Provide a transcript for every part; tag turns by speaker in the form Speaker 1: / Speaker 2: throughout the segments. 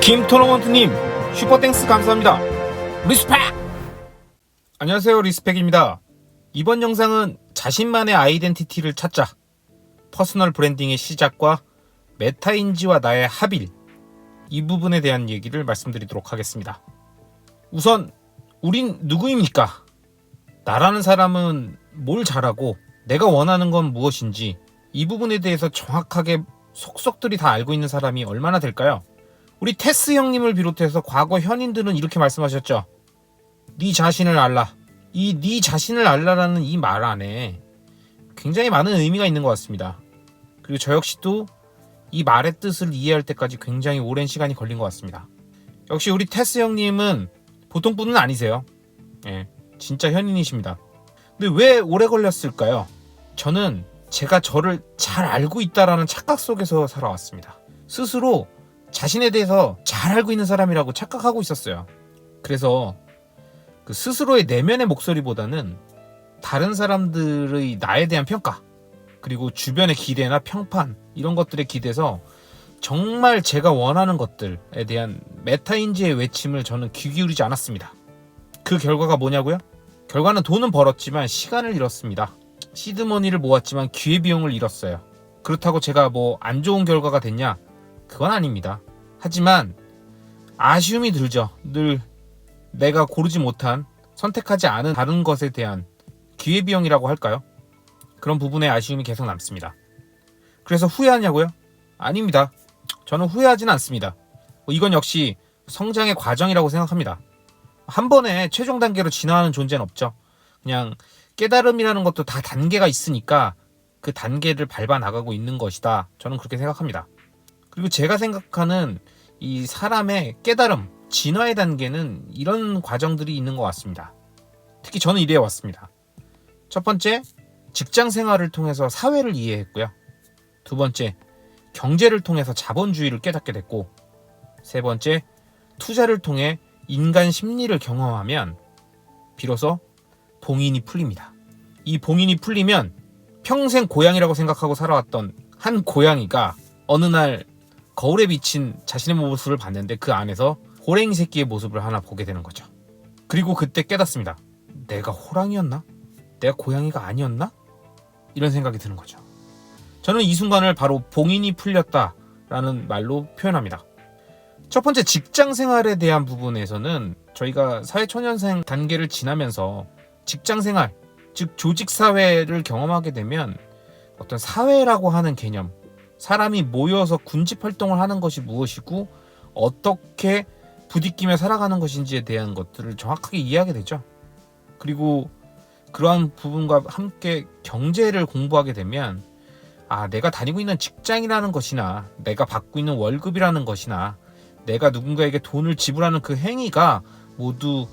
Speaker 1: 김토너먼트님 슈퍼땡스 감사합니다. 리스펙! 안녕하세요, 리스펙입니다. 이번 영상은 자신만의 아이덴티티를 찾자, 퍼스널 브랜딩의 시작과 메타인지와 나의 합일, 이 부분에 대한 얘기를 말씀드리도록 하겠습니다. 우선 우린 누구입니까? 나라는 사람은 뭘 잘하고 내가 원하는 건 무엇인지, 이 부분에 대해서 정확하게 속속들이 다 알고 있는 사람이 얼마나 될까요? 우리 테스 형님을 비롯해서 과거 현인들은 이렇게 말씀하셨죠. 네 자신을 알라. 이 네 자신을 알라라는 이 말 안에 굉장히 많은 의미가 있는 것 같습니다. 그리고 저 역시도 이 말의 뜻을 이해할 때까지 굉장히 오랜 시간이 걸린 것 같습니다. 역시 우리 테스 형님은 보통 분은 아니세요. 예, 진짜 현인이십니다. 근데 왜 오래 걸렸을까요? 저는 제가 저를 잘 알고 있다라는 착각 속에서 살아왔습니다. 스스로 자신에 대해서 잘 알고 있는 사람이라고 착각하고 있었어요. 그래서 그 스스로의 내면의 목소리보다는 다른 사람들의 나에 대한 평가, 그리고 주변의 기대나 평판, 이런 것들에 기대서 정말 제가 원하는 것들에 대한 메타인지의 외침을 저는 귀 기울이지 않았습니다. 그 결과가 뭐냐고요? 결과는 돈은 벌었지만 시간을 잃었습니다. 시드머니를 모았지만 기회비용을 잃었어요. 그렇다고 제가 뭐 안 좋은 결과가 됐냐? 그건 아닙니다. 하지만 아쉬움이 들죠. 늘 내가 고르지 못한, 선택하지 않은 다른 것에 대한 기회비용이라고 할까요? 그런 부분에 아쉬움이 계속 남습니다. 그래서 후회하냐고요? 아닙니다. 저는 후회하지는 않습니다. 이건 역시 성장의 과정이라고 생각합니다. 한 번에 최종 단계로 진화하는 존재는 없죠. 그냥 깨달음이라는 것도 다 단계가 있으니까 그 단계를 밟아 나가고 있는 것이다. 저는 그렇게 생각합니다. 그리고 제가 생각하는 이 사람의 깨달음, 진화의 단계는 이런 과정들이 있는 것 같습니다. 특히 저는 이래야 왔습니다. 첫 번째, 직장 생활을 통해서 사회를 이해했고요. 두 번째, 경제를 통해서 자본주의를 깨닫게 됐고, 세 번째, 투자를 통해 인간 심리를 경험하면 비로소 봉인이 풀립니다. 이 봉인이 풀리면 평생 고양이라고 생각하고 살아왔던 한 고양이가 어느 날 거울에 비친 자신의 모습을 봤는데 그 안에서 호랭이 새끼의 모습을 하나 보게 되는 거죠. 그리고 그때 깨닫습니다. 내가 호랑이였나? 내가 고양이가 아니었나? 이런 생각이 드는 거죠. 저는 이 순간을 바로 봉인이 풀렸다라는 말로 표현합니다. 첫 번째, 직장 생활에 대한 부분에서는 저희가 사회초년생 단계를 지나면서 직장 생활, 즉 조직 사회를 경험하게 되면 어떤 사회라고 하는 개념, 사람이 모여서 군집 활동을 하는 것이 무엇이고 어떻게 부딪히며 살아가는 것인지에 대한 것들을 정확하게 이해하게 되죠. 그리고 그러한 부분과 함께 경제를 공부하게 되면 내가 다니고 있는 직장이라는 것이나 내가 받고 있는 월급이라는 것이나 내가 누군가에게 돈을 지불하는 그 행위가 모두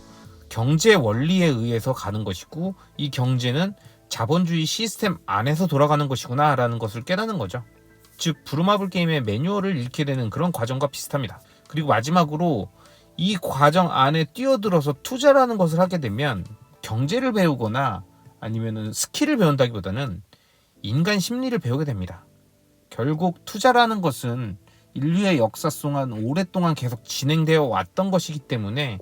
Speaker 1: 경제 원리에 의해서 가는 것이고 이 경제는 자본주의 시스템 안에서 돌아가는 것이구나 라는 것을 깨닫는 거죠. 즉 부루마블 게임의 매뉴얼을 읽게 되는 그런 과정과 비슷합니다. 그리고 마지막으로 이 과정 안에 뛰어들어서 투자라는 것을 하게 되면 경제를 배우거나 아니면 스킬을 배운다기보다는 인간 심리를 배우게 됩니다. 결국 투자라는 것은 인류의 역사 동안 오랫동안 계속 진행되어 왔던 것이기 때문에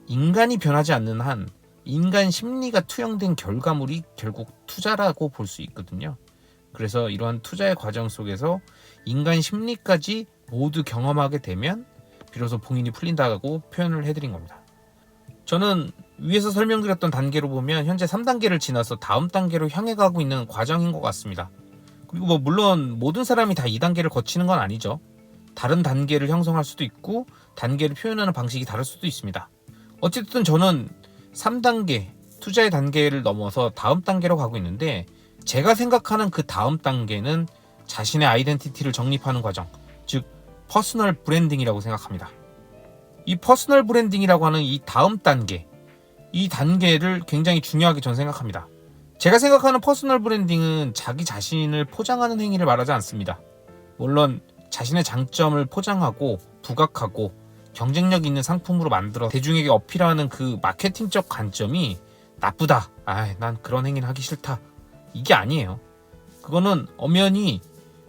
Speaker 1: 인간이 변하지 않는 한 인간 심리가 투영된 결과물이 결국 투자라고 볼 수 있거든요. 그래서 이러한 투자의 과정 속에서 인간 심리까지 모두 경험하게 되면 비로소 봉인이 풀린다고 표현을 해드린 겁니다. 저는 위에서 설명드렸던 단계로 보면 현재 3단계를 지나서 다음 단계로 향해 가고 있는 과정인 것 같습니다. 그리고 물론 모든 사람이 다 2단계를 거치는 건 아니죠. 다른 단계를 형성할 수도 있고 단계를 표현하는 방식이 다를 수도 있습니다. 어쨌든 저는 3단계, 투자의 단계를 넘어서 다음 단계로 가고 있는데 제가 생각하는 그 다음 단계는 자신의 아이덴티티를 정립하는 과정, 즉 퍼스널 브랜딩이라고 생각합니다. 이 퍼스널 브랜딩이라고 하는 이 다음 단계, 이 단계를 굉장히 중요하게 저는 생각합니다. 제가 생각하는 퍼스널 브랜딩은 자기 자신을 포장하는 행위를 말하지 않습니다. 물론 자신의 장점을 포장하고 부각하고 경쟁력 있는 상품으로 만들어 대중에게 어필하는 그 마케팅적 관점이 나쁘다, 난 그런 행위는 하기 싫다, 이게 아니에요. 그거는 엄연히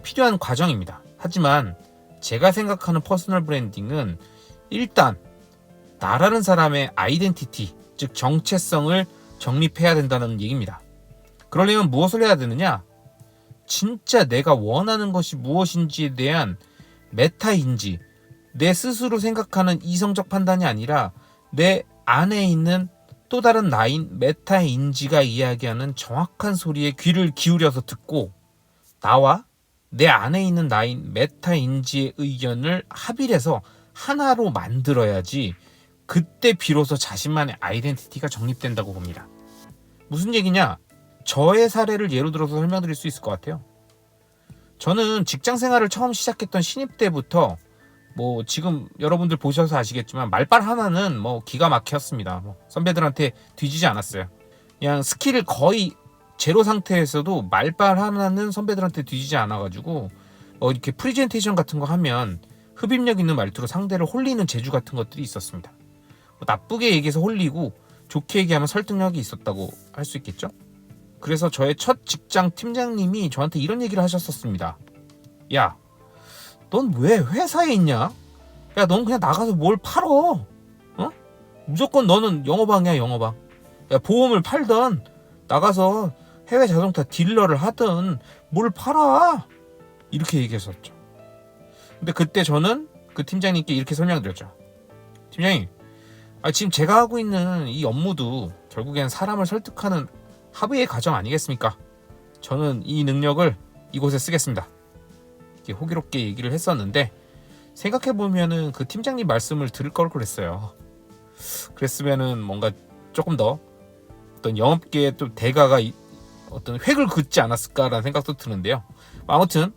Speaker 1: 필요한 과정입니다. 하지만 제가 생각하는 퍼스널 브랜딩은 일단 나라는 사람의 아이덴티티, 즉 정체성을 정립해야 된다는 얘기입니다. 그러려면 무엇을 해야 되느냐? 진짜 내가 원하는 것이 무엇인지에 대한 메타인지, 내 스스로 생각하는 이성적 판단이 아니라 내 안에 있는 또 다른 나인 메타인지가 이야기하는 정확한 소리에 귀를 기울여서 듣고 나와 내 안에 있는 나인 메타인지의 의견을 합일해서 하나로 만들어야지 그때 비로소 자신만의 아이덴티티가 정립된다고 봅니다. 무슨 얘기냐? 저의 사례를 예로 들어서 설명드릴 수 있을 것 같아요. 저는 직장 생활을 처음 시작했던 신입 때부터 뭐 지금 여러분들 보셔서 아시겠지만 말빨 하나는 뭐 기가 막혔습니다. 뭐 선배들한테 뒤지지 않았어요. 그냥 스킬을 거의 제로 상태에서도 말빨 하나는 선배들한테 뒤지지 않아가지고 이렇게 프리젠테이션 같은 거 하면 흡입력 있는 말투로 상대를 홀리는 재주 같은 것들이 있었습니다. 나쁘게 얘기해서 홀리고 좋게 얘기하면 설득력이 있었다고 할 수 있겠죠. 그래서 저의 첫 직장 팀장님이 저한테 이런 얘기를 하셨었습니다. 야, 넌 왜 회사에 있냐? 야, 넌 그냥 나가서 뭘 팔어. 어? 무조건 너는 영어방이야, 영어방. 야, 보험을 팔던 나가서 해외 자동차 딜러를 하든 뭘 팔아. 이렇게 얘기했었죠. 근데 그때 저는 그 팀장님께 이렇게 설명드렸죠. 팀장님, 지금 제가 하고 있는 이 업무도 결국엔 사람을 설득하는 합의의 과정 아니겠습니까? 저는 이 능력을 이곳에 쓰겠습니다. 이렇게 호기롭게 얘기를 했었는데 생각해보면은 그 팀장님 말씀을 들을 걸 그랬어요. 그랬으면은 뭔가 조금 더 어떤 영업계의 또 대가가 어떤 획을 긋지 않았을까라는 생각도 드는데요. 아무튼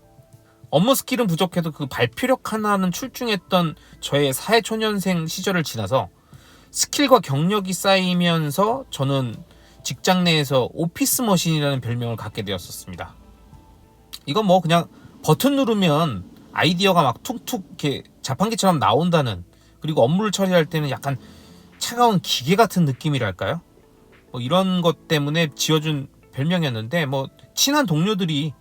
Speaker 1: 업무 스킬은 부족해도 그 발표력 하나는 출중했던 저의 사회초년생 시절을 지나서 스킬과 경력이 쌓이면서 저는 직장 내에서 오피스 머신이라는 별명을 갖게 되었었습니다. 이건 뭐 그냥 버튼 누르면 아이디어가 막 툭툭 이렇게 자판기처럼 나온다는, 그리고 업무를 처리할 때는 약간 차가운 기계 같은 느낌이랄까요? 이런 것 때문에 지어준 별명이었는데 친한 동료들이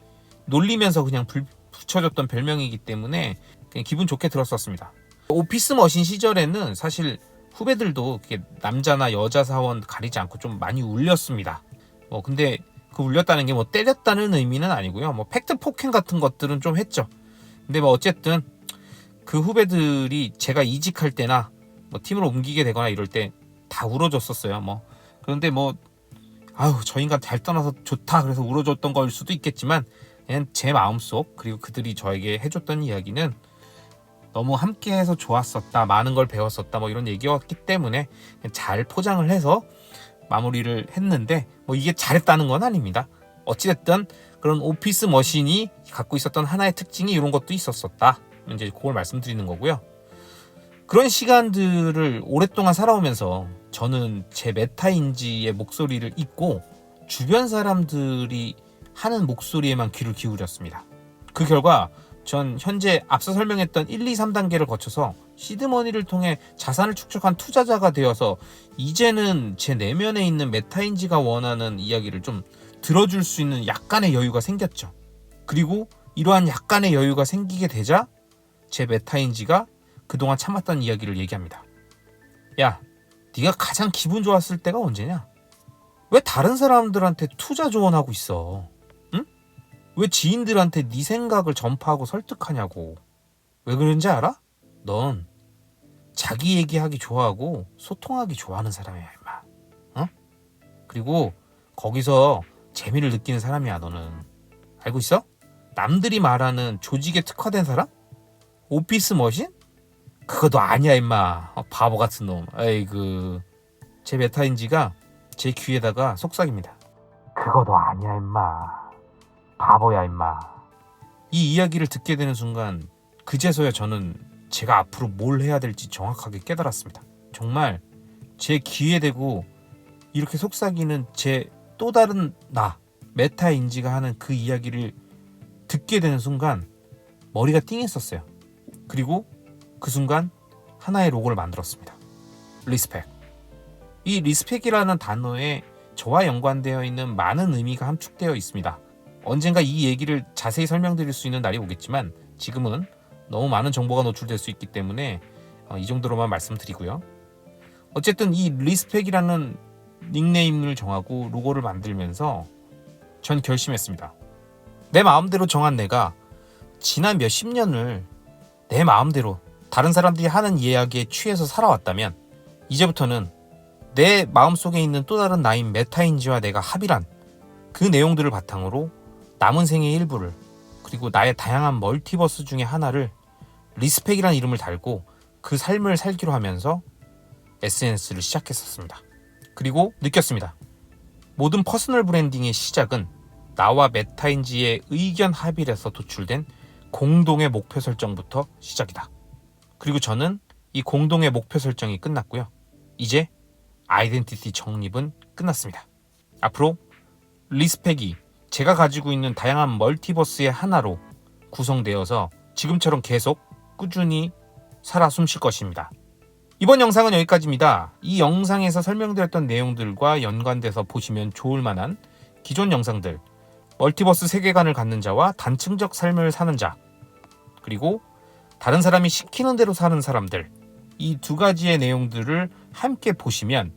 Speaker 1: 놀리면서 그냥 붙여줬던 별명이기 때문에 그냥 기분 좋게 들었었습니다. 오피스 머신 시절에는 사실 후배들도 남자나 여자 사원 가리지 않고 좀 많이 울렸습니다. 근데 그 울렸다는 게 때렸다는 의미는 아니고요. 팩트 폭행 같은 것들은 좀 했죠. 근데 어쨌든 그 후배들이 제가 이직할 때나 팀으로 옮기게 되거나 이럴 때 다 울어줬었어요. 그런데 저 인간 잘 떠나서 좋다 그래서 울어줬던 걸 수도 있겠지만 그냥 제 마음속, 그리고 그들이 저에게 해줬던 이야기는 너무 함께해서 좋았었다, 많은 걸 배웠었다 이런 얘기였기 때문에 잘 포장을 해서 마무리를 했는데 이게 잘했다는 건 아닙니다. 어찌됐든 그런 오피스 머신이 갖고 있었던 하나의 특징이 이런 것도 있었었다. 이제 그걸 말씀드리는 거고요. 그런 시간들을 오랫동안 살아오면서 저는 제 메타인지의 목소리를 잊고 주변 사람들이 하는 목소리에만 귀를 기울였습니다. 그 결과 전 현재 앞서 설명했던 1, 2, 3단계를 거쳐서 시드머니를 통해 자산을 축적한 투자자가 되어서 이제는 제 내면에 있는 메타인지가 원하는 이야기를 좀 들어줄 수 있는 약간의 여유가 생겼죠. 그리고 이러한 약간의 여유가 생기게 되자 제 메타인지가 그동안 참았던 이야기를 얘기합니다. 야, 네가 가장 기분 좋았을 때가 언제냐? 왜 다른 사람들한테 투자 조언하고 있어? 응? 왜 지인들한테 네 생각을 전파하고 설득하냐고. 왜 그런지 알아? 넌 자기 얘기하기 좋아하고 소통하기 좋아하는 사람이야, 임마. 어? 그리고 거기서 재미를 느끼는 사람이야, 너는. 알고 있어? 남들이 말하는 조직에 특화된 사람? 오피스 머신? 그거 너 아니야, 임마. 바보 같은 놈. 아이고. 제 메타인지가 제 귀에다가 속삭입니다. 그거 너 아니야, 임마. 바보야, 임마. 이 이야기를 듣게 되는 순간 그제서야 저는 제가 앞으로 뭘 해야 될지 정확하게 깨달았습니다. 정말 제 귀에 대고 이렇게 속삭이는 제 또 다른 나, 메타인지가 하는 그 이야기를 듣게 되는 순간 머리가 띵했었어요. 그리고 그 순간 하나의 로고를 만들었습니다. 리스펙. 이 리스펙이라는 단어에 저와 연관되어 있는 많은 의미가 함축되어 있습니다. 언젠가 이 얘기를 자세히 설명드릴 수 있는 날이 오겠지만 지금은 너무 많은 정보가 노출될 수 있기 때문에 이 정도로만 말씀드리고요. 어쨌든 이 리스펙이라는 닉네임을 정하고 로고를 만들면서 전 결심했습니다. 내 마음대로 정한 내가 지난 몇십 년을 내 마음대로 다른 사람들이 하는 이야기에 취해서 살아왔다면 이제부터는 내 마음속에 있는 또 다른 나인 메타인지와 내가 합일한 그 내용들을 바탕으로 남은 생의 일부를 그리고 나의 다양한 멀티버스 중에 하나를 리스펙이라는 이름을 달고 그 삶을 살기로 하면서 SNS를 시작했었습니다. 그리고 느꼈습니다. 모든 퍼스널 브랜딩의 시작은 나와 메타인지의 의견 합일에서 도출된 공동의 목표 설정부터 시작이다. 그리고 저는 이 공동의 목표 설정이 끝났고요. 이제 아이덴티티 정립은 끝났습니다. 앞으로 리스펙이 제가 가지고 있는 다양한 멀티버스의 하나로 구성되어서 지금처럼 계속 꾸준히 살아 숨쉴 것입니다. 이번 영상은 여기까지입니다. 이 영상에서 설명드렸던 내용들과 연관돼서 보시면 좋을 만한 기존 영상들, 멀티버스 세계관을 갖는 자와 단층적 삶을 사는 자, 그리고 다른 사람이 시키는 대로 사는 사람들, 이 두 가지의 내용들을 함께 보시면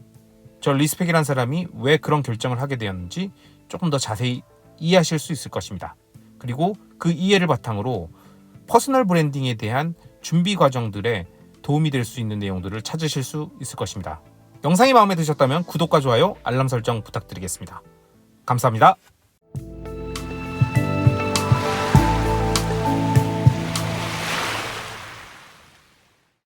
Speaker 1: 저 리스펙이라는 사람이 왜 그런 결정을 하게 되었는지 조금 더 자세히 이해하실 수 있을 것입니다. 그리고 그 이해를 바탕으로 퍼스널 브랜딩에 대한 준비 과정들에 도움이 될 수 있는 내용들을 찾으실 수 있을 것입니다. 영상이 마음에 드셨다면 구독과 좋아요, 알람 설정 부탁드리겠습니다. 감사합니다.